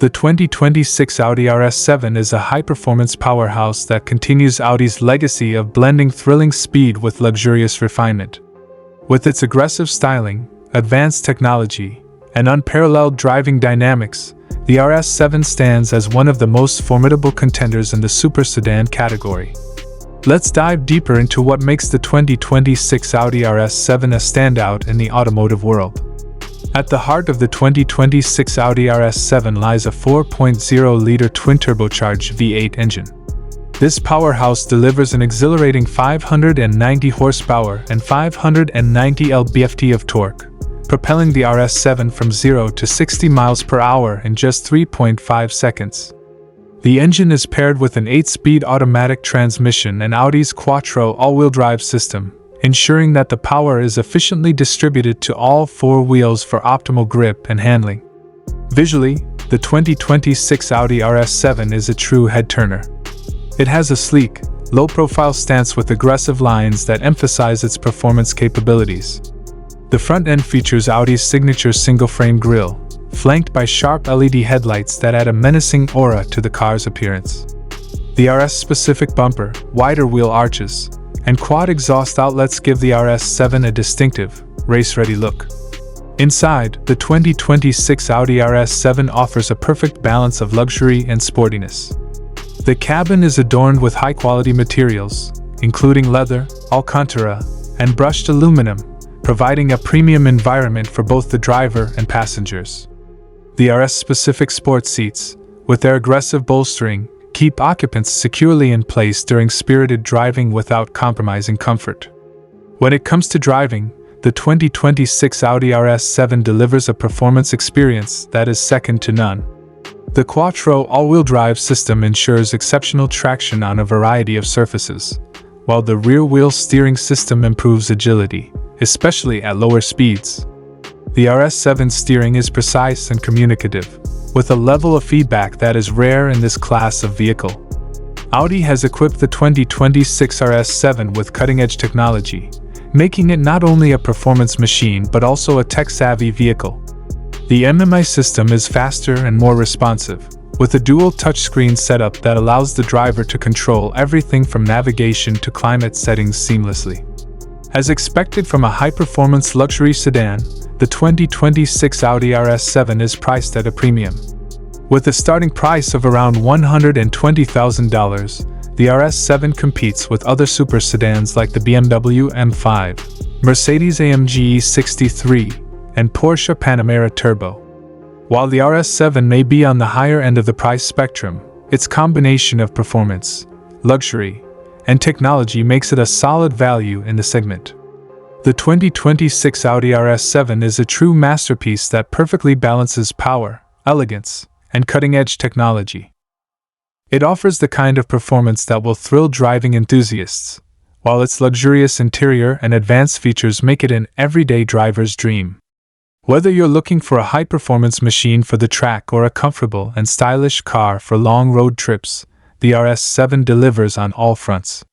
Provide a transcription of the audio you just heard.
The 2026 Audi RS7 is a high-performance powerhouse that continues Audi's legacy of blending thrilling speed with luxurious refinement. With its aggressive styling, advanced technology, and unparalleled driving dynamics, the RS7 stands as one of the most formidable contenders in the super sedan category. Let's dive deeper into what makes the 2026 Audi RS7 a standout in the automotive world. At the heart of the 2026 Audi RS7 lies a 4.0-liter twin-turbocharged V8 engine. This powerhouse delivers an exhilarating 590 horsepower and 590 lb-ft of torque, propelling the RS7 from 0 to 60 miles per hour in just 3.5 seconds. The engine is paired with an 8-speed automatic transmission and Audi's Quattro all-wheel drive system, ensuring that the power is efficiently distributed to all four wheels for optimal grip and handling. Visually, the 2026 Audi RS7 is a true head-turner. It has a sleek, low-profile stance with aggressive lines that emphasize its performance capabilities. The front end features Audi's signature single-frame grille, flanked by sharp LED headlights that add a menacing aura to the car's appearance. The RS-specific bumper, wider wheel arches, and quad exhaust outlets give the RS7 a distinctive, race-ready look. Inside, the 2026 Audi RS7 offers a perfect balance of luxury and sportiness. The cabin is adorned with high-quality materials, including leather, Alcantara, and brushed aluminum, providing a premium environment for both the driver and passengers. The RS-specific sports seats, with their aggressive bolstering, keep occupants securely in place during spirited driving without compromising comfort. When it comes to driving, the 2026 Audi RS7 delivers a performance experience that is second to none. The Quattro all-wheel drive system ensures exceptional traction on a variety of surfaces, while the rear-wheel steering system improves agility, especially at lower speeds. The RS7 steering is precise and communicative, with a level of feedback that is rare in this class of vehicle. Audi has equipped the 2026 RS7 with cutting-edge technology, making it not only a performance machine but also a tech-savvy vehicle. The MMI system is faster and more responsive, with a dual touchscreen setup that allows the driver to control everything from navigation to climate settings seamlessly. As expected from a high-performance luxury sedan, the 2026 Audi RS7 is priced at a premium. With a starting price of around $120,000, the RS7 competes with other super sedans like the BMW M5, Mercedes-AMG E63, and Porsche Panamera Turbo. While the RS7 may be on the higher end of the price spectrum, its combination of performance, luxury, and technology makes it a solid value in the segment. The 2026 Audi RS7 is a true masterpiece that perfectly balances power, elegance, and cutting-edge technology. It offers the kind of performance that will thrill driving enthusiasts, while its luxurious interior and advanced features make it an everyday driver's dream. Whether you're looking for a high-performance machine for the track or a comfortable and stylish car for long road trips, the RS7 delivers on all fronts.